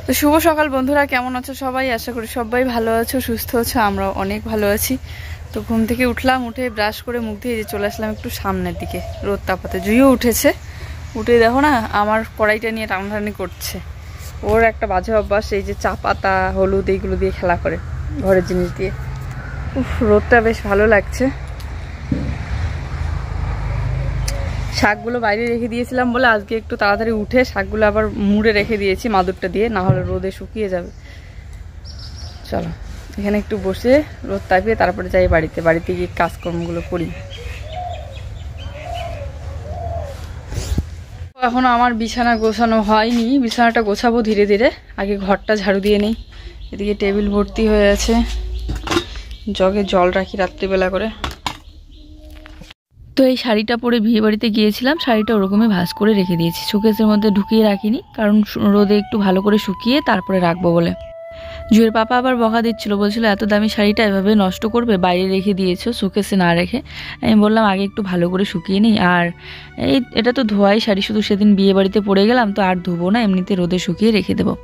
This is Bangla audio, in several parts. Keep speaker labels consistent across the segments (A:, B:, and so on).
A: তো শুভ সকাল বন্ধুরা, কেমন আছো সবাই? আশা করি সবাই ভালো আছো, সুস্থ আছো। আমরাও অনেক ভালো আছি। তো ঘুম থেকে উঠলাম, উঠে ব্রাশ করে মুখ দিয়ে চলে আসলাম একটু সামনের দিকে রোদ তাপাতে। জুইও উঠেছে, উঠে দেখো না আমার কড়াইটা নিয়ে টানাটানি করছে। ওর একটা বাজে অভ্যাস, এই যে চা পাতা হলুদ এইগুলো দিয়ে খেলা করে, ঘরের জিনিস দিয়ে। রোদটা বেশ ভালো লাগছে। শাকগুলো বাইরে রেখে দিয়েছিলাম বলে আজকে একটু তাড়াতাড়ি উঠে শাকগুলো আবার মুড়ে রেখে দিয়েছি মাদুরটা দিয়ে, না হলে রোদে শুকিয়ে যাবে। চলো এখানে একটু বসে রোদ তাপিয়ে তারপরে যাই বাড়িতে গিয়ে কাজকর্মগুলো করি। এখনো আমার বিছানা গোছানো হয়নি, বিছানাটা গোছাবো ধীরে ধীরে। আগে ঘরটা ঝাড়ু দিয়ে নেই। এদিকে টেবিল ভর্তি হয়ে আছে, জগে জল রাখি রাত্রিবেলা করে। তো এই শাড়িটা পরে বিয়ে বাড়িতে গিয়েছিলাম, শাড়িটা ওরকমই ভাঁজ করে রেখে দিয়েছি, শোকেসের মধ্যে ঢুকিয়ে রাখিনি, কারণ রোদে একটু ভালো করে শুকিয়ে তারপরে রাখবো বলে। জুয়ের পাপা আবার বকা দিচ্ছিল, বলছিল এত দামি শাড়িটা এভাবে নষ্ট করবে, বাইরে রেখে দিয়েছো শোকেসে না রেখে। আমি বললাম আগে একটু ভালো করে শুকিয়ে নিই। আর এটা তো ধোয়াই শাড়ি, শুধু সেদিন বিয়ে বাড়িতে পরে গেলাম, তো আর ধোবো না, এমনিতে রোদে শুকিয়ে রেখে দেবো।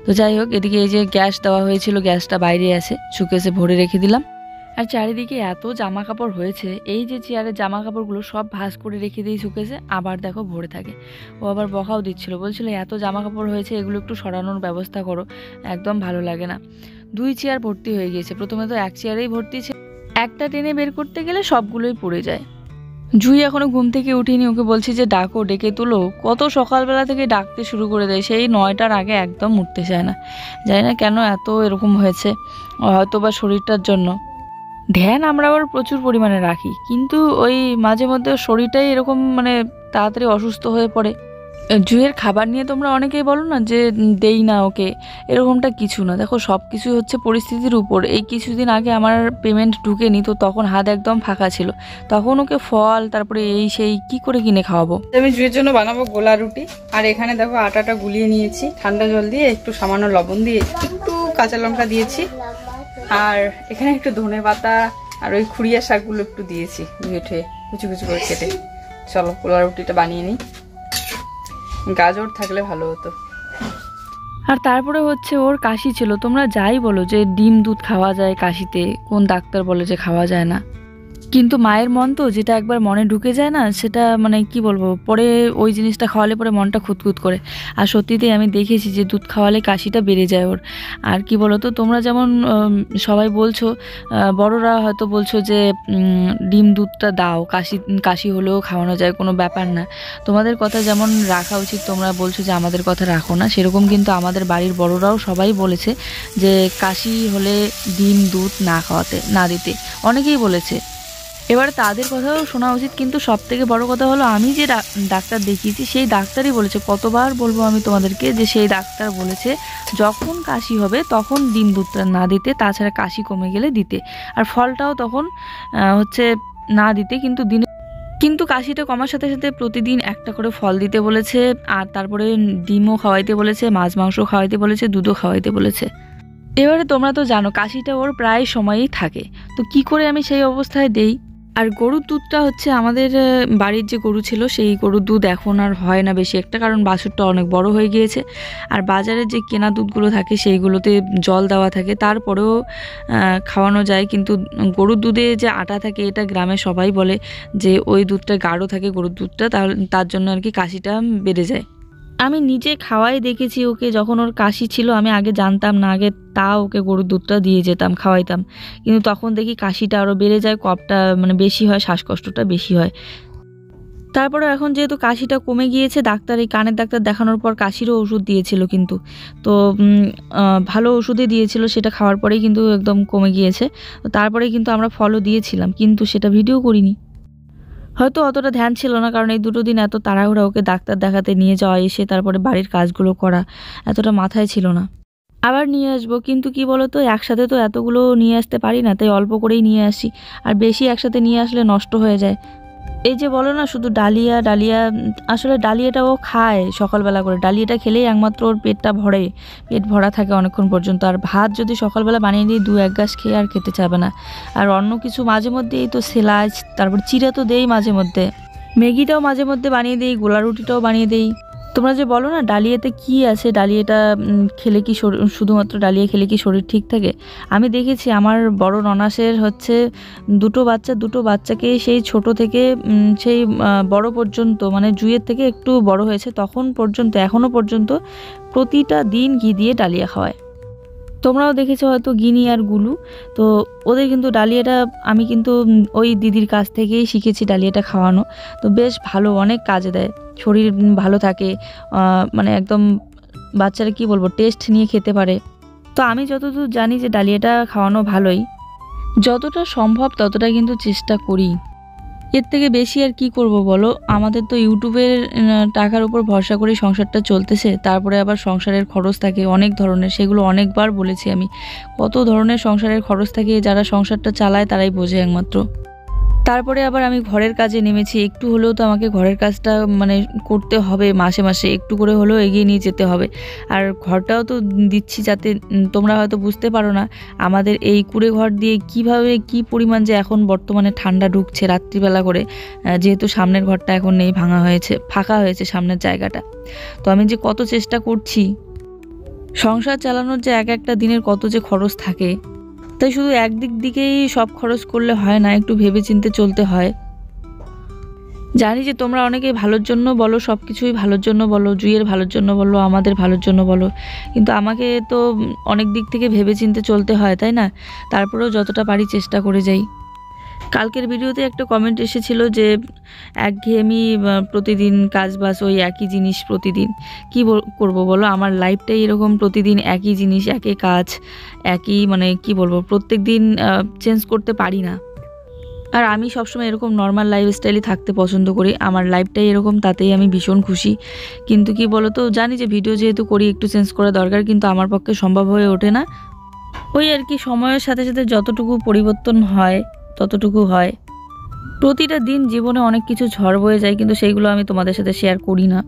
A: তো যাই হোক, এদিকে এই যে গ্যাস দেওয়া হয়েছিল, গ্যাসটা বাইরে আছে, শোকেসে ভরে রেখে দিলাম। আর চারিদিকে এত জামা কাপড় হয়েছে, এই যে চেয়ারের জামা কাপড়গুলো সব ভাঁজ করে রেখে দিয়ে শুকেছে, আবার দেখো ভরে থাকে। ও আবার বকাও দিচ্ছিল, বলছিল এত জামা কাপড় হয়েছে, এগুলো একটু সরানোর ব্যবস্থা করো, একদম ভালো লাগে না। 2 চেয়ার ভর্তি হয়ে গিয়েছে, প্রথমে তো 1 চেয়ারেই ভর্তি ছিল, একটা টেনে বের করতে গেলে সবগুলোই পড়ে যায়। জুই এখনো ঘুম থেকে উঠিনি, ওকে বলছি যে ডাকো, ডেকে তুলো। কত সকালবেলা থেকে ডাকতে শুরু করে দেয়, সেই 9টার আগে একদম উঠতে চায় না। জানি না কেন এত এরকম হয়েছে, হয়তো বা শরীরটার জন্য। ধ্যান আমরা আবার প্রচুর পরিমাণে রাখি, কিন্তু ওই মাঝে মধ্যে শরীরটাই এরকম মানে তাড়াতাড়ি অসুস্থ হয়ে পড়ে। জুয়ের খাবার নিয়ে তোমরা অনেকেই বলো না যে দেই না ওকে, এরকমটা কিছু না। দেখো সব কিছুই হচ্ছে পরিস্থিতির উপর। এই কিছুদিন আগে আমার পেমেন্ট ঢুকেনি, তো তখন হাত একদম ফাঁকা ছিল, তখন ওকে ফল তারপরে এই সেই কি করে কিনে খাওয়াবো। আমি জুয়ের জন্য বানাবো গোলা রুটি। আর এখানে দেখো আটাটা গুলিয়ে নিয়েছি ঠান্ডা জল দিয়ে, একটু সামান্য লবণ দিয়ে, একটু কাঁচা লঙ্কা দিয়েছি, আর এখানে একটু ধনে পাতা আর ওই খুঁড়িয়া শাকগুলো একটু দিয়েছি ধুয়ে ঠুয়ে কুচি কুচি করে কেটে। চলো গোলা রুটিটা বানিয়ে নিই, গাজর থাকলে ভালো হতো। আর তারপরে হচ্ছে ওর কাশি ছিল। তোমরা যাই বলো যে ডিম দুধ খাওয়া যায় কাশিতে, কোন ডাক্তার বলে যে খাওয়া যায় না, কিন্তু মায়ের মন তো, যেটা একবার মনে ঢুকে যায় না, সেটা মানে কি বলবো, পরে ওই জিনিসটা খাওয়ালে পরে মনটা খুঁতখুত করে। আর সত্যিতেই আমি দেখেছি যে দুধ খাওয়ালে কাশিটা বেড়ে যায় ওর। আর কি বলো তো, তোমরা যেমন সবাই বলছো, বড়রা হয়তো বলছো যে ডিম দুধটা দাও, কাশি হলেও খাওয়ানো যায়, কোনো ব্যাপার না। তোমাদের কথা যেমন রাখা উচিত, তোমরা বলছো যে আমাদের কথা রাখো না, সেরকম কিন্তু আমাদের বাড়ির বড়রাও সবাই বলেছে যে কাশি হলে ডিম দুধ না খাওয়াতে, না দিতে, অনেকেই বলেছে। এবার তাদের কথাও শোনা উচিত, কিন্তু সব থেকে বড় কথা হলো আমি যে ডাক্তার দেখিয়েছি সেই ডাক্তারই বলেছে, কতবার বলবো আমি তোমাদেরকে, যে সেই ডাক্তার বলেছে যখন কাশি হবে তখন ডিম দুধটা না দিতে, তাছাড়া কাশি কমে গেলে দিতে। আর ফলটাও তখন হচ্ছে না দিতে, কিন্তু কাশিটা কমার সাথে সাথে প্রতিদিন একটা করে ফল দিতে বলেছে, আর তারপরে ডিমও খাওয়াইতে বলেছে, মাছ মাংস খাওয়াইতে বলেছে, দুধও খাওয়াইতে বলেছে। এবারে তোমরা তো জানো কাশিটা ওর প্রায় সময়ই থাকে, তো কি করে আমি সেই অবস্থায় দেই। আর গরুর দুধটা হচ্ছে আমাদের বাড়ির যে গরু ছিল সেই গরুর দুধ এখন আর হয় না বেশি একটা, কারণ বাছুরটা অনেক বড় হয়ে গিয়েছে। আর বাজারে যে কেনা দুধগুলো থাকে সেইগুলোতে জল দেওয়া থাকে, তারপরেও খাওয়ানো যায়, কিন্তু গরুর দুধে যে আটা থাকে এটা গ্রামে সবাই বলে যে ওই দুধটা গাঢ় থাকে গরুর দুধটা, তার জন্য আর কি কাশিটা বেড়ে যায়। আমি নিজে খাওয়াই দেখেছি ওকে, যখন ওর কাশি ছিল আমি আগে জানতাম না, আগে তাও ওকে গরুর দুধটা দিয়ে যেতাম, খাওয়াইতাম, কিন্তু তখন দেখি কাশিটা আরও বেড়ে যায়, কফটা মানে বেশি হয়, শ্বাসকষ্টটা বেশি হয়। তারপরে এখন যেহেতু কাশিটা কমে গিয়েছে, এই কানের ডাক্তার দেখানোর পর কাশিরও ওষুধ দিয়েছিল, কিন্তু তো ভালো ওষুধই দিয়েছিল, সেটা খাওয়ার পরেই কিন্তু একদম কমে গিয়েছে। তারপরে কিন্তু আমরা ফলও দিয়েছিলাম, কিন্তু সেটা ভিডিও করিনি, হয়তো অতটা ধ্যান ছিল না, কারণ এই 2 দিন এত তাড়াহুড়া ওকে ডাক্তার দেখাতে নিয়ে যাওয়া, এসে তারপরে বাড়ির কাজগুলো করা, এতটা মাথায় ছিল না। আবার নিয়ে আসবো, কিন্তু কি বলতো, একসাথে তো এতগুলো নিয়ে আসতে পারি না, তাই অল্প করেই নিয়ে আসি, আর বেশি একসাথে নিয়ে আসলে নষ্ট হয়ে যায়। এই যে বলো না শুধু ডালিয়া ডালিয়া, আসলে ডালিয়াটা ও খায় সকালবেলা করে, ডালিয়াটা খেলেই একমাত্র ওর পেট ভরা থাকে অনেকক্ষণ পর্যন্ত। আর ভাত যদি সকালবেলা বানিয়ে দিই 2-1 গ্লাস খেয়ে আর খেতে চাবে না। আর অন্য কিছু মাঝে মধ্যে এই তো সেলাচ, তারপর চিড়া তো দেই মাঝে মধ্যে, ম্যাগিটাও মাঝে মধ্যে বানিয়ে দিই, গোলা রুটিটাও বানিয়ে দিই। তোমরা যে বলো না ডালিয়াতে কি আছে, ডালিয়াটা খেলে কি শুধুমাত্র ডালিয়া খেলে কি শরীর ঠিক থাকে? আমি দেখেছি আমার বড় ননাসের হচ্ছে দুটো বাচ্চাকে সেই ছোট থেকে সেই বড় পর্যন্ত, মানে জুয়ের থেকে একটু বড় হয়েছে তখন পর্যন্ত, এখনও পর্যন্ত প্রতিটা দিন ঘি দিয়ে ডালিয়া খাওয়ায়। তোমরাও দেখেছো হয়তো গিনি আর গুলু। তো ওদের কিন্তু ডালিয়াটা আমি কিন্তু ওই দিদির কাছ থেকেই শিখেছি ডালিয়াটা খাওয়ানো। তো বেশ ভালো, অনেক কাজে দেয়, শরীর ভালো থাকে, মানে একদম বাচ্চারা কি বলবো টেস্ট নিয়ে খেতে পারে। তো আমি যতদূর জানি যে ডালিয়াটা খাওয়ানো ভালোই, যতটা সম্ভব ততটা কিন্তু চেষ্টা করি। এর থেকে বেশি আর কি করব বলো? আমাদের তো ইউটিউবের টাকার উপর ভরসা করে সংসারটা চলতেছে, তারপরে আবার সংসারের খরচ থাকে অনেক ধরনের, সেগুলো অনেকবার বলেছি আমি। কত ধরনের সংসারের খরচ থাকে, যারা সংসারটা চালায় তারাই বোঝে একমাত্র। তারপরে আবার আমি ঘরের কাজে নেমেছি, একটু হলেও তো আমাকে ঘরের কাজটা মানে করতে হবে, মাসে মাসে একটু করে হলেও এগিয়ে নিয়ে যেতে হবে। আর ঘরটাও তো দিচ্ছি, যাতে তোমরা হয়তো বুঝতে পারো না আমাদের এই কুড়ে ঘর দিয়ে কিভাবে কি পরিমাণ যে এখন বর্তমানে ঠান্ডা ঢুকছে রাত্রিবেলা করে, যেহেতু সামনের ঘরটা এখন নেই, ভাঙা হয়েছে, ফাঁকা হয়েছে সামনের জায়গাটা। তো আমি যে কত চেষ্টা করছি, সংসার চালানোর যে এক একটা দিনের কত যে খরচ থাকে, তাই শুধু একদিক দিকেই সব খরচ করলে হয় না, একটু ভেবে চিন্তে চলতে হয়। জানি যে তোমরা অনেকেই ভালোর জন্য বলো, সব কিছুই ভালোর জন্য বলো, জুইয়ের ভালোর জন্য বলো, আমাদের ভালোর জন্য বলো, কিন্তু আমাকে তো অনেক দিক থেকে ভেবে চিন্তে চলতে হয়, তাই না? তারপরেও যতটা পারি চেষ্টা করে যাই। কালকের ভিডিওতে একটা কমেন্ট এসেছিল যে একঘেয়েমি, প্রতিদিন কাজ বাস, ওই একই জিনিস প্রতিদিন। কি করবো বলো, আমার লাইফটাই এরকম, প্রতিদিন একই জিনিস, একই কাজ, একই, মানে কি বলবো, প্রত্যেক দিন চেঞ্জ করতে পারি না। আর আমি সবসময় এরকম নর্মাল লাইফস্টাইলই থাকতে পছন্দ করি, আমার লাইফটাই এরকম, তাতেই আমি ভীষণ খুশি। কিন্তু কি বলো তো, জানি যে ভিডিও যেহেতু করি একটু চেঞ্জ করা দরকার, কিন্তু আমার পক্ষে সম্ভব হয়ে ওঠে না। ওই আর কি, সময়ের সাথে সাথে যতটুকু পরিবর্তন হয় ততটুকু হয়। প্রতিটা দিন জীবনে অনেক কিছু ঝড় বয়ে যায়, কিন্তু সেইগুলো আমি তোমাদের সাথে শেয়ার করি না।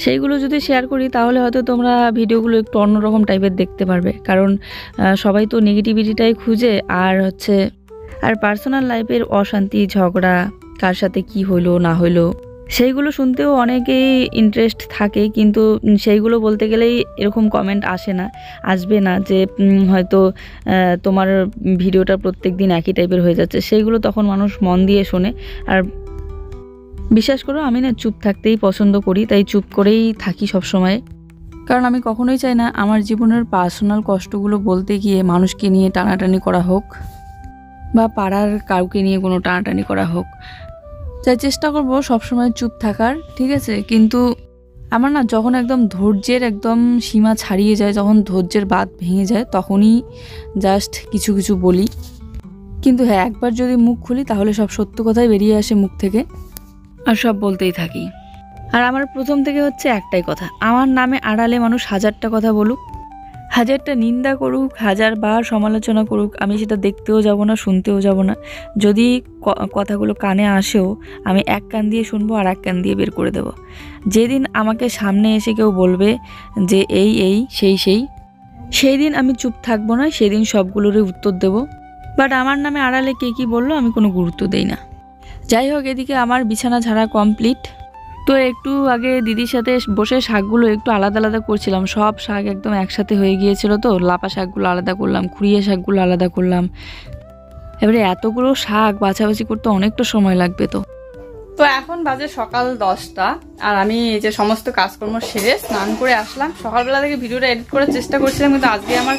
A: সেইগুলো যদি শেয়ার করি তাহলে হয়তো তোমরা ভিডিওগুলো একটু অন্যরকম টাইপের দেখতে পারবে, কারণ সবাই তো নেগেটিভিটিটাই খুঁজে, আর হচ্ছে আর পার্সোনাল লাইফের অশান্তি, ঝগড়া, কার সাথে কি হইলো না হইলো, সেইগুলো শুনতেও অনেকেই ইন্টারেস্ট থাকে, কিন্তু সেইগুলো বলতে গেলেই এরকম কমেন্ট আসবে না যে হয়তো তোমার ভিডিওটা প্রত্যেক দিন একই টাইপের হয়ে যাচ্ছে, সেইগুলো তখন মানুষ মন দিয়ে শোনে। আর বিশ্বাস করো আমি না চুপ থাকতেই পছন্দ করি, তাই চুপ করেই থাকি সব সময়। কারণ আমি কখনোই চাই না আমার জীবনের পার্সোনাল কষ্টগুলো বলতে গিয়ে মানুষকে নিয়ে টানাটানি করা হোক, বা পাড়ার কাউকে নিয়ে কোনো টানাটানি করা হোক। তাই চেষ্টা করবো সবসময় চুপ থাকার, ঠিক আছে? কিন্তু আমার না যখন একদম ধৈর্যের একদম সীমা ছাড়িয়ে যায়, যখন ধৈর্যের বাঁধ ভেঙে যায়, তখনই জাস্ট কিছু কিছু বলি। কিন্তু হ্যাঁ, একবার যদি মুখ খুলি তাহলে সব সত্য কথাই বেরিয়ে আসে মুখ থেকে, আর সব বলতেই থাকি। আর আমার প্রথম থেকে হচ্ছে একটাই কথা, আমার নামে আড়ালে মানুষ হাজারটা কথা বলুক, হাজারটা নিন্দা করুক, হাজারবার সমালোচনা করুক, আমি সেটা দেখতেও যাব না, শুনতেও যাব না। যদি কথাগুলো কানে আসেও, আমি এক কান দিয়ে শুনবো আর এক কান দিয়ে বের করে দেব। যেদিন আমাকে সামনে এসে কেউ বলবে যে এই সেই দিন আমি চুপ থাকবো না, সেদিন সবগুলোরই উত্তর দেব। বাট আমার নামে আড়ালে কে কী বললো আমি কোনো গুরুত্ব দেই না। যাই হোক, এদিকে আমার বিছানা ঝাড়া কমপ্লিট। তো একটু আগে দিদির সাথে বসে শাকগুলো একটু আলাদা আলাদা করছিলাম, সব শাক একদম একসাথে হয়ে গিয়েছিল, তো লাপা শাকগুলো আলাদা করলাম, খুঁড়িয়ে শাকগুলো আলাদা করলাম। এবারে এতগুলো শাক বাছাবাছি করতে অনেকটা সময় লাগবে।
B: তো এখন বাজে সকাল 10টা, আর আমি এই যে সমস্ত কাজকর্ম সেরে স্নান করে আসলাম। সকালবেলা থেকে ভিডিওটা এডিট করার চেষ্টা করছিলাম, কিন্তু আজকে আমার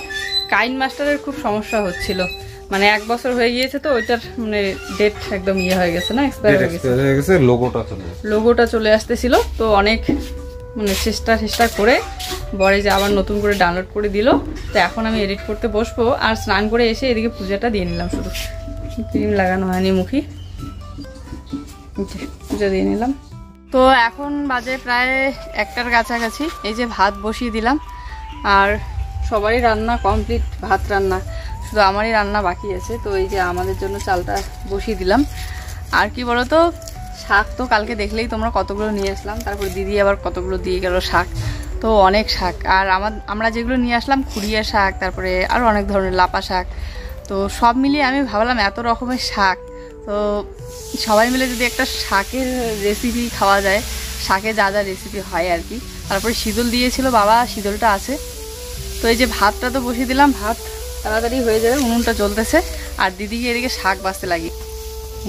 B: কাইন মাস্টারের খুব সমস্যা হচ্ছিল, মানে 1 বছর হয়ে গিয়েছে, তো ওইটার মানে ডেট একদম ইয়ে হয়ে গেছে, না এক্সপায়ার হয়ে গেছে, লোগোটা চলে আসতেছিল। তো অনেক মানে চেষ্টা করে বরে যে আবার নতুন করে ডাউনলোড করে দিল। তো এখন আমি এডিট করতে বসবো, আর স্নান করে এসে এদিকে পূজাটা দিয়ে নিলাম, শুধু ক্রিম লাগানো হয়নি মুখে, পূজা দিয়ে নিলাম। তো এখন বাজে প্রায় 1টার কাছাকাছি। এই যে ভাত বসিয়ে দিলাম, আর সবারই রান্না কমপ্লিট, ভাত রান্না, শুধু আমারই রান্না বাকি আছে। তো এই যে আমাদের জন্য চালটা বসিয়ে দিলাম। আর কি বলো তো, শাক তো কালকে দেখলেই তোমরা কতগুলো নিয়ে আসলাম, তারপর দিদি আবার কতগুলো দিয়ে গেল শাক, তো অনেক শাক। আর আমরা যেগুলো নিয়ে আসলাম খুঁড়িয়া শাক, তারপরে আরও অনেক ধরনের লাপা শাক, তো সব মিলিয়ে আমি ভাবলাম এত রকমের শাক, তো সবাই মিলে যদি একটা শাকের রেসিপি খাওয়া যায়, শাকে যা যা রেসিপি হয় আর কি, তারপরে শীতল দিয়েছিল বাবা, শীতলটা আছে। তো এই যে ভাতটা তো বসিয়ে দিলাম, ভাত তাড়াতাড়ি হয়ে যাবে, উনুনটা জ্বলতেছে। আর দিদিকে এদিকে শাক বাছতে লাগি,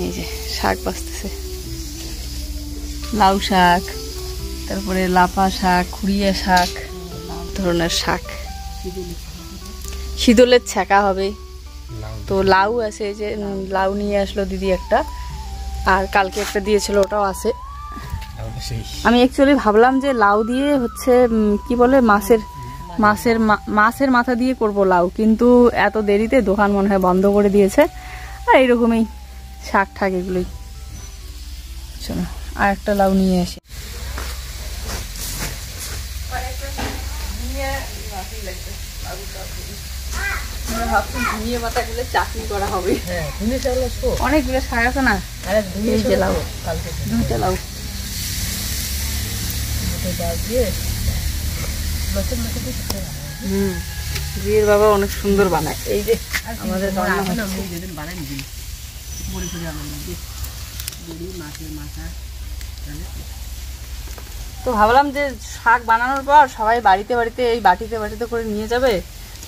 B: এই যে শাক বাছতেছে, লাউ শাক, তারপরে লাফা শাক, খুঁড়িয়া শাক, ধরনের শাক। শীতলের ছ্যাঁকা হবে। তো লাউ আছে, এই যে লাউ নিয়ে আসলো দিদি একটা, আর কালকে একটা দিয়েছিল ওটাও আছে। আমি অ্যাকচুয়ালি ভাবলাম যে লাউ দিয়ে হচ্ছে কি বলে মাছের মাথা দিয়ে করব লাউ, কিন্তু এত দেরিতে দোকান মনে হয় বন্ধ করে দিয়েছে। আর এইরকমই শাক ঠাক এগুলোই। চলো আর একটা লাউ নিয়ে আসি। চাটনি করা হবে, অনেকগুলো শাক আছে না, লাউ, দুইটা লাউ জিয়ের বাবা অনেক সুন্দর বানায়। এই যে আমাদের তো ভাবলাম যে শাক বানানোর পর সবাই বাড়িতে বাড়িতে এই বাটিতে বাটিতে করে নিয়ে যাবে,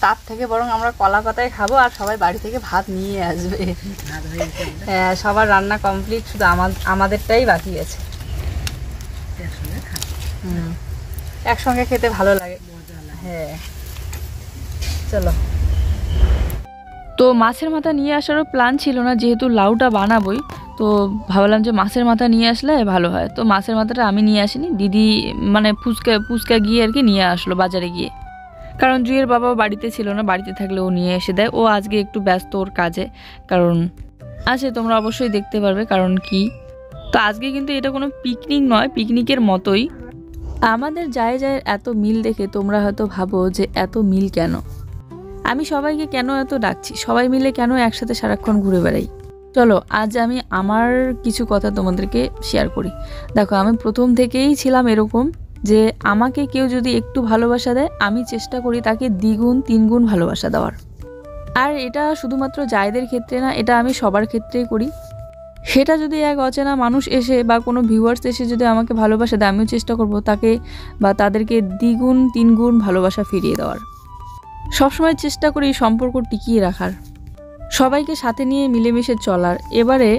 B: তার থেকে বরং আমরা কলা পাতায় খাবো আর সবাই বাড়ি থেকে ভাত নিয়ে আসবে। হ্যাঁ, সবার রান্না কমপ্লিট, শুধু আমাদেরটাই বাকি আছে। একসঙ্গে খেতে ভালো লাগে। হ্যাঁ চলো।
A: তো মাছের মাথা নিয়ে আসারও প্ল্যান ছিল না, যেহেতু লাউটা বানাবোই। তো ভাবলাম যে মাছের মাথা নিয়ে আসলে ভালো হয়। তো মাছের মাথাটা আমি নিয়ে আসিনি, দিদি মানে ফুচকা গিয়ে আর কি নিয়ে আসলো বাজারে গিয়ে। কারণ জুয়ের বাবা বাড়িতে ছিল না, বাড়িতে থাকলে ও নিয়ে এসে দেয়। ও আজকে একটু ব্যস্ত ওর কাজে, কারণ আছে তোমরা অবশ্যই দেখতে পারবে কারণ কি। তো আজকে কিন্তু এটা কোনো পিকনিক নয়, পিকনিকের মতোই। আমাদের যায় এত মিল দেখে তোমরা হয়তো ভাবো যে এত মিল কেন, আমি সবাইকে কেন এত ডাকছি, সবাই মিলে কেন একসাথে সারাক্ষণ ঘুরে বেড়াই। চলো আজ আমি আমার কিছু কথা তোমাদেরকে শেয়ার করি। দেখো, আমি প্রথম থেকেই ছিলাম এরকম যে আমাকে কেউ যদি একটু ভালোবাসা দেয়, আমি চেষ্টা করি তাকে দ্বিগুণ তিনগুণ ভালোবাসা দেওয়ার। আর এটা শুধুমাত্র জায়দের ক্ষেত্রে না, এটা আমি সবার ক্ষেত্রেই করি। সেটা যদি এক অচেনা মানুষ এসে বা কোনো ভিউয়ার্স এসে যদি আমাকে ভালোবাসা দেয়, আমিও চেষ্টা করব তাকে বা তাদেরকে দ্বিগুণ তিনগুণ ভালোবাসা ফিরিয়ে দেওয়ার। সবসময় চেষ্টা করি সম্পর্ক টিকিয়ে রাখার, সবাইকে সাথে নিয়ে মিলেমিশে চলার। এবারে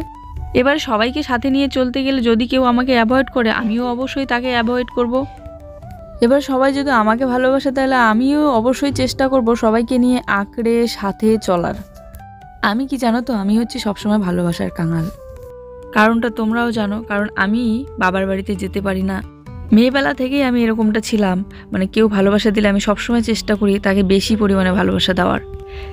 A: সবাইকে সাথে নিয়ে চলতে গেলে যদি কেউ আমাকে অ্যাভয়েড করে, আমিও অবশ্যই তাকে অ্যাভয়েড করব। এবার সবাই যদি আমাকে ভালোবাসে, তাহলে আমিও অবশ্যই চেষ্টা করব সবাইকে নিয়ে আঁকড়ে সাথে চলার। আমি কি জানো তো, আমি হচ্ছি সবসময় ভালোবাসার কাঙাল। কারণটা তোমরাও জানো, কারণ আমি বাবার বাড়িতে যেতে পারি না। মেয়েবেলা থেকেই আমি এরকমটা ছিলাম, মানে কেউ ভালোবাসা দিলে আমি সবসময় চেষ্টা করি তাকে বেশি পরিমাণে ভালোবাসা দেওয়ার।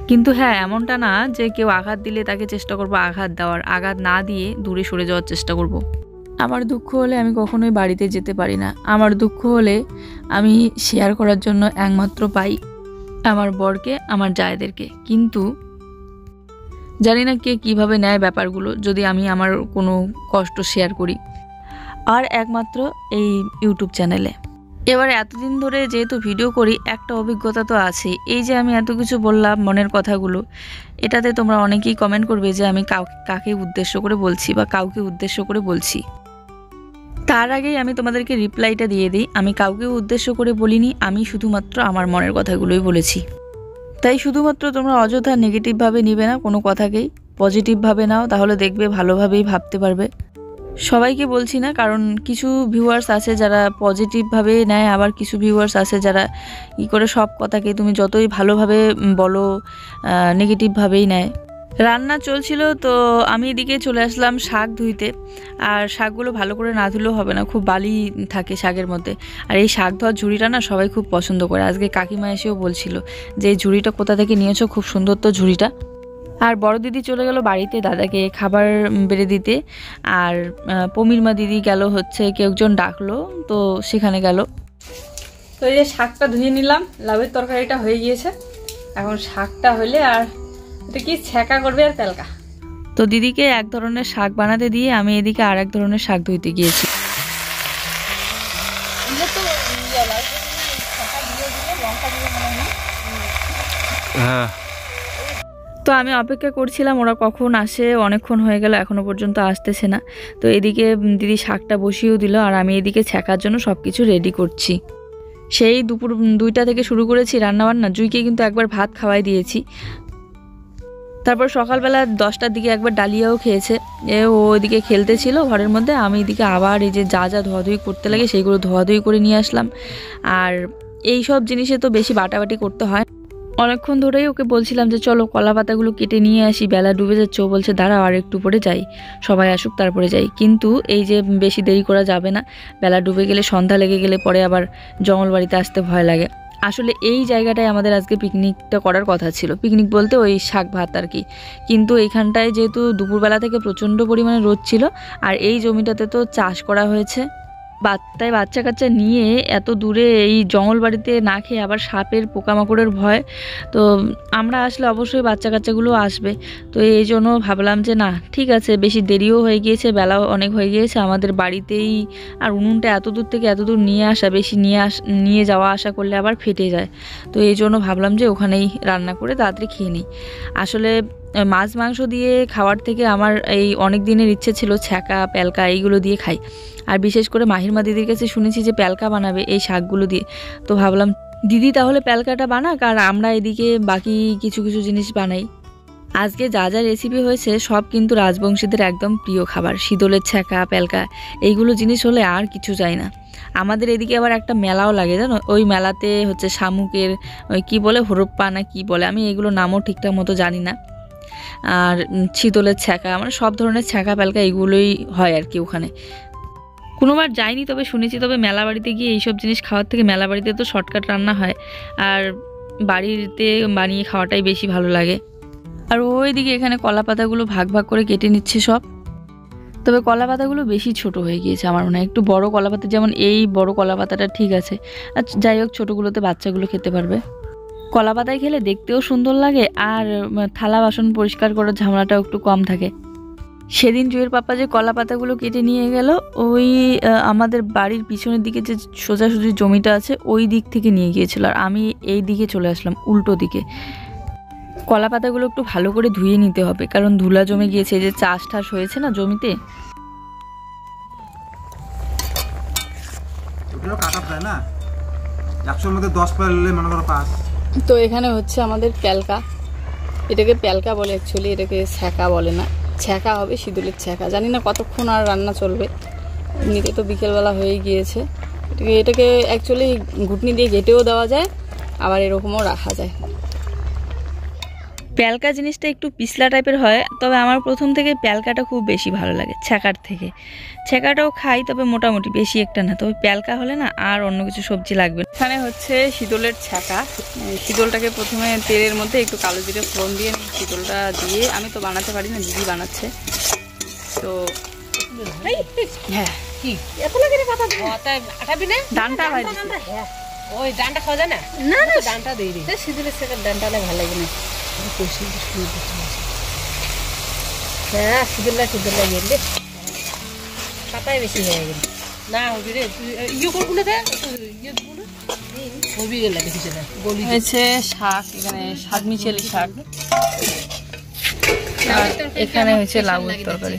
A: কিন্তু হ্যাঁ, এমনটা না যে কেউ আঘাত দিলে তাকে চেষ্টা করব আঘাত দেওয়ার, আঘাত না দিয়ে দূরে সরে যাওয়ার চেষ্টা করব। আমার দুঃখ হলে আমি কখনোই বাড়িতে যেতে পারি না। আমার দুঃখ হলে আমি শেয়ার করার জন্য একমাত্র পাই আমার বরকে, আমার জায়েদেরকে। কিন্তু জানি না কে কিভাবে নেয় ব্যাপারগুলো যদি আমি আমার কোনো কষ্ট শেয়ার করি, আর একমাত্র এই ইউটিউব চ্যানেলে। এবার এতদিন ধরে যেহেতু ভিডিও করি, একটা অভিজ্ঞতা তো আছে। এই যে আমি এত কিছু বললাম মনের কথাগুলো, এটাতে তোমরা অনেকেই কমেন্ট করবে যে আমি কাকে উদ্দেশ্য করে বলছি বা কাউকে উদ্দেশ্য করে বলছি। তার আগেই আমি তোমাদেরকে রিপ্লাইটা দিয়ে দিই, আমি কাউকে উদ্দেশ্য করে বলিনি, আমি শুধুমাত্র আমার মনের কথাগুলোই বলেছি। তাই শুধুমাত্র তোমরা অযথা নেগেটিভভাবে নিবে না কোনো কথাকেই, পজিটিভভাবে নাও, তাহলে দেখবে ভালোভাবেই ভাবতে পারবে। সবাইকে বলছি না, কারণ কিছু ভিউয়ার্স আছে যারা পজিটিভভাবে নেয়, আবার কিছু ভিউয়ার্স আছে যারা ই করে সব কথাকে তুমি যতই ভালোভাবে বলো নেগেটিভভাবেই নেয়। রান্না চলছিল, তো আমি এদিকে চলে আসলাম শাক ধুইতে। আর শাকগুলো ভালো করে না ধুলেও হবে না, খুব বালি থাকে শাকের মধ্যে। আর এই শাক ধোয়ার ঝুড়িটা না সবাই খুব পছন্দ করে। আজকে কাকিমা এসেও বলছিল যে এই ঝুড়িটা কোথা থেকে নিয়েছো, খুব সুন্দর তো ঝুড়িটা। আর বড় দিদি চলে গেল বাড়িতে দাদাকে খাবার বেড়ে দিতে, আর পমিরমা দিদি গেল হচ্ছে কেউ একজন ডাকলো, তো সেখানে গেল।
B: তো এই যে শাকটা ধুয়ে নিলাম, লাউয়ের তরকারিটা হয়ে গিয়েছে। এখন শাকটা হলে আর এটা কি ছ্যাঁকা করবে আর তেলকা।
A: তো দিদিকে এক ধরনের শাক বানাতে দিয়ে আমি এদিকে আর এক ধরনের শাক ধুইতে গিয়েছি।
C: হ্যাঁ,
A: তো আমি অপেক্ষা করছিলাম ওরা কখন আসে, অনেকক্ষণ হয়ে গেল এখনো পর্যন্ত আসতেছে না। তো এদিকে দিদি শাকটা বসিয়েও দিল, আর আমি এদিকে ছ্যাঁকার জন্য সব কিছু রেডি করছি। সেই দুপুর 2টা থেকে শুরু করেছি রান্নাবান্না। জুইকে কিন্তু একবার ভাত খাওয়াই দিয়েছি, তারপর সকালবেলা 10টার দিকে একবার ডালিয়াও খেয়েছে। ও ওইদিকে খেলতে ছিল ঘরের মধ্যে, আমি এদিকে আবার এই যে যা ধোয়াধুয়ি করতে লাগে সেইগুলো ধোয়াধুয়ি করে নিয়ে আসলাম। আর এই সব জিনিসে তো বেশি বাটাবাটি করতে হয়। অনেকক্ষণ ধরেই ওকে বলছিলাম যে চলো কলা পাতাগুলো কেটে নিয়ে আসি, বেলা ডুবে যাচ্ছে। ও বলছে দাঁড়াও আর একটু পরে যাই, সবাই আসুক তারপরে যাই। কিন্তু এই যে বেশি দেরি করা যাবে না, বেলা ডুবে গেলে সন্ধ্যা লেগে গেলে পরে আবার জঙ্গলবাড়িতে আসতে ভয় লাগে। আসলে এই জায়গাটায় আমাদের আজকে পিকনিকটা করার কথা ছিল, পিকনিক বলতে ওই শাক ভাত আর কি। কিন্তু এইখানটায় যেহেতু দুপুরবেলা থেকে প্রচণ্ড পরিমাণে রোদ ছিল, আর এই জমিটাতে তো চাষ করা হয়েছে, তাই বাচ্চা কাচ্চা নিয়ে এত দূরে এই জঙ্গল বাড়িতে না খেয়ে আবার সাপের পোকামাকড়ের ভয়, তো আমরা আসলে অবশ্যই বাচ্চা কাচ্চাগুলো আসবে। তো এই জন্য ভাবলাম যে না ঠিক আছে, বেশি দেরিও হয়ে গিয়েছে, বেলাও অনেক হয়ে গিয়েছে আমাদের বাড়িতেই। আর উনুনটা এত দূর থেকে এত দূর নিয়ে আসা, বেশি নিয়ে যাওয়া আসা করলে আবার ফেটে যায়। তো এই জন্য ভাবলাম যে ওখানেই রান্না করে তাড়াতাড়ি খেয়ে নিই। আসলে মাছ মাংস দিয়ে খাওয়ার থেকে আমার এই অনেক দিনের ইচ্ছে ছিল ছ্যাঁকা প্যালকা এইগুলো দিয়ে খাই। আর বিশেষ করে মাহিরমা দিদির কাছে শুনেছি যে প্যালকা বানাবে এই শাকগুলো দিয়ে। তো ভাবলাম দিদি তাহলে প্যালকাটা বানাক, আর আমরা এদিকে বাকি কিছু কিছু জিনিস বানাই। আজকে যা যা রেসিপি হয়েছে সব কিন্তু রাজবংশীদের একদম প্রিয় খাবার। শীতলের ছ্যাঁকা প্যালকা এইগুলো জিনিস হলে আর কিছু চাই না। আমাদের এদিকে আবার একটা মেলাও লাগে জানো, ওই মেলাতে হচ্ছে শামুকের ওই কী বলে হরপ্পা না কী বলে, আমি এগুলো নামও ঠিকঠাক মতো জানি না। আর শীতলের ছ্যাঁকা, মানে সব ধরনের ছ্যাঁকা প্যালকা এগুলোই হয় আর কি ওখানে। কোনোবার যাইনি, তবে শুনেছি। তবে মেলা বাড়িতে গিয়ে এইসব জিনিস খাওয়ার থেকে মেলা বাড়িতে তো শর্টকাট রান্না হয়, আর বাড়িতে বানিয়ে খাওয়াটাই বেশি ভালো লাগে। আর ওইদিকে এখানে কলা পাতাগুলো ভাগ ভাগ করে কেটে নিচ্ছে সব। তবে কলা পাতাগুলো বেশি ছোট হয়ে গিয়েছে আমার মনে হয়। একটু বড় কলা পাতা, যেমন এই বড় কলা পাতাটা ঠিক আছে, আর যাই হোক ছোটোগুলোতে বাচ্চাগুলো খেতে পারবে। কলা পাতায় খেলে দেখতেও সুন্দর লাগে, আর থালা বাসন পরিষ্কার করার ঝামেলাটাও একটু কম থাকে। সেদিন জুয়ের পাপা যে কলা পাতাগুলো কেটে নিয়ে গেল, ওই আমাদের বাড়ির পিছনের দিকে যে সোজাসুজি জমিটা আছে ওই দিক থেকে নিয়ে গিয়েছিল, আর আমি এই দিকে চলে আসলাম উল্টো দিকে। কলা পাতাগুলো একটু ভালো করে ধুয়ে নিতে হবে, কারণ ধুলা জমে গিয়েছে, যে চাষ টাস হয়েছে না জমিতে।
B: তো এখানে হচ্ছে আমাদের প্যালকা, এটাকে প্যালকা বলে অ্যাকচুয়ালি, এটাকে ছ্যাঁকা বলে না। ছ্যাঁকা হবে, শীতলের ছ্যাঁকা। জানি না কতক্ষণ আর রান্না চলবে, এমনিতে তো বিকেলবেলা হয়ে গিয়েছে। এটাকে অ্যাকচুয়ালি ঘুটনি দিয়ে ঘেটেও দেওয়া যায়, আবার এরকমও রাখা যায়।
A: প্যালকা জিনিসটা একটু পিছলা টাইপের হয়, তবে আমার প্রথম থেকে প্যালকাটা খুব বেশি ভালো লাগে ছ্যাঁকার থেকে। ছ্যাঁকাটাও খাই, তবে মোটামুটি বেশি একটা না। তবে প্যালকা হলে না আর অন্য কিছু সবজি লাগবে।
B: এখানে হচ্ছে শীতলের ছ্যাঁকা। শীতলটাকে প্রথমে তেলের মধ্যে একটু কালো জিরে ফোড়ন দিয়ে শীতলটা দিয়ে, আমি তো বানাতে পারি না, দিদি বানাচ্ছে। তো হ্যাঁ ডানটা হয়,
D: ওই ডানটা খাওয়া যায় না, ডানটা দিয়ে দিই। শীতলের ছ্যাঁকার ডানটা ভালো লাগে না। হ্যাঁ শীতলটা গেলে পাতায় বেশি হয়ে গেল না, হবি রে ইয়ে করবো না, হবি গেলে দেখিস না।
B: হয়েছে শাক, এখানে শাক মিচেলি শাক, আর এখানে হয়েছে লাউয়ের তরকারি।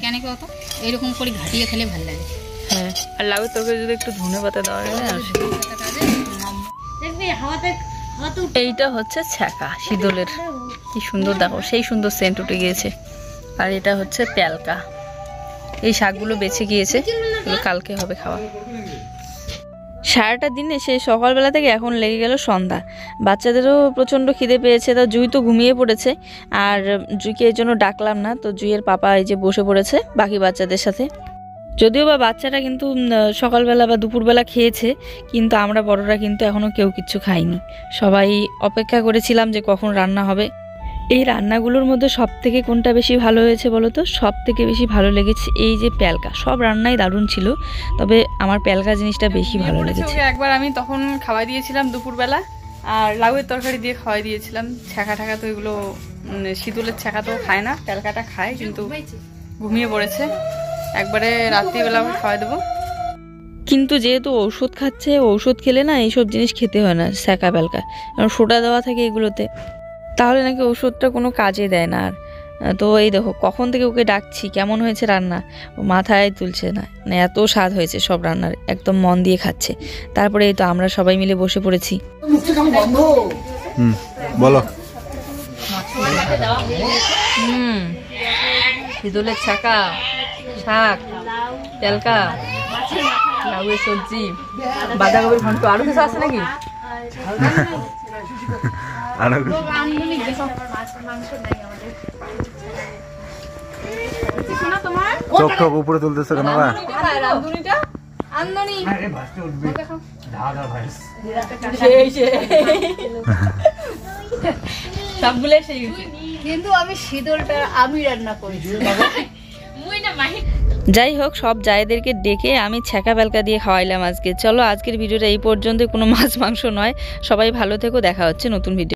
D: এরকম করে ঘাটিয়ে খেলে ভালো লাগে।
B: হ্যাঁ, আর লাউয়ের তরকারি যদি একটু ধনে পাতা দেওয়া যায়। এইটা হচ্ছে ছ্যাঁকা শীতলের, কি সুন্দর দেখো, সেই সুন্দর সেন্ট উঠে গিয়েছে। আর এটা হচ্ছে প্যালকা। এই শাকগুলো বেঁচে গিয়েছে, এগুলো কালকে হবে খাওয়া। সারাটা দিনে সেই সকালবেলা থেকে এখন লেগে গেল সন্ধ্যা। বাচ্চাদেরও প্রচণ্ড খিদে পেয়েছে, তা জুই তো ঘুমিয়ে পড়েছে, আর জুইকে এই জন্য ডাকলাম না। তো জুইয়ের পাপা এই যে বসে পড়েছে বাকি বাচ্চাদের সাথে। যদিও বা বাচ্চারা কিন্তু সকালবেলা বা দুপুরবেলা খেয়েছে, কিন্তু আমরা বড়রা কিন্তু এখনও কেউ কিচ্ছু খাইনি। সবাই অপেক্ষা করেছিলাম যে কখন রান্না হবে। এই রান্নাগুলোর মধ্যে সব থেকে কোনটা বেশি ভালো হয়েছে বলো তো? সব থেকে বেশি ভালো লেগেছে এই যে প্যালকা। সব রান্নাই দারুণ ছিল, তবে আমার প্যালকা জিনিসটা বেশি ভালো লেগেছে। একবার আমি তখন খাওয়াই দিয়েছিলাম দুপুরবেলা, আর লাউয়ের তরকারি দিয়ে খাওয়াই দিয়েছিলাম। ছ্যাঁকা ঠাকা তো এগুলো শীতলের ছ্যাঁকা তো খায় না, প্যালকাটা খায়, কিন্তু ঘুমিয়ে পড়েছে। একবারে রাত্রিবেলা খাওয়াই দেবো। কিন্তু যেহেতু ঔষধ খাচ্ছে, ঔষধ খেলে না এইসব জিনিস খেতে হয় না, ছ্যাঁকা প্যালকা, কারণ সোডা দেওয়া থাকে এগুলোতে, তাহলে নাকি ওষুধটা কোনো কাজে দেয় না। আর
A: তো এই দেখো কখন থেকে ওকে ডাকছি কেমন হয়েছে রান্না, ও মাথায় তুলছে না, মানে এত স্বাদ হয়েছে সব রান্নার, একদম মন দিয়ে খাচ্ছে। তারপরে এই তো আমরা সবাই মিলে বসে পড়েছি।
C: বলো।
B: হিদুলের ছাকা, শাক, তেলকা, লাউয়ের সবজি, বাঁধাকপির ঘন্ট, আরো কিছু আছে নাকি?
C: চোখ ঠোক উপরে তুলতেছে কেন?
B: সবগুলো সেই
E: কিন্তু আমি শীতলটা আমি রান্না করি।
A: যাই হোক, সব জায়েদেরকে ডেকে আমি ছ্যাঁকা বেলকা দিয়ে খাওয়াইলাম আজকে। চলো আজকের ভিডিওটা এই পর্যন্ত, কোনো মাছ মাংস নয়। সবাই ভালো থেকো, দেখা হচ্ছে নতুন ভিডিও।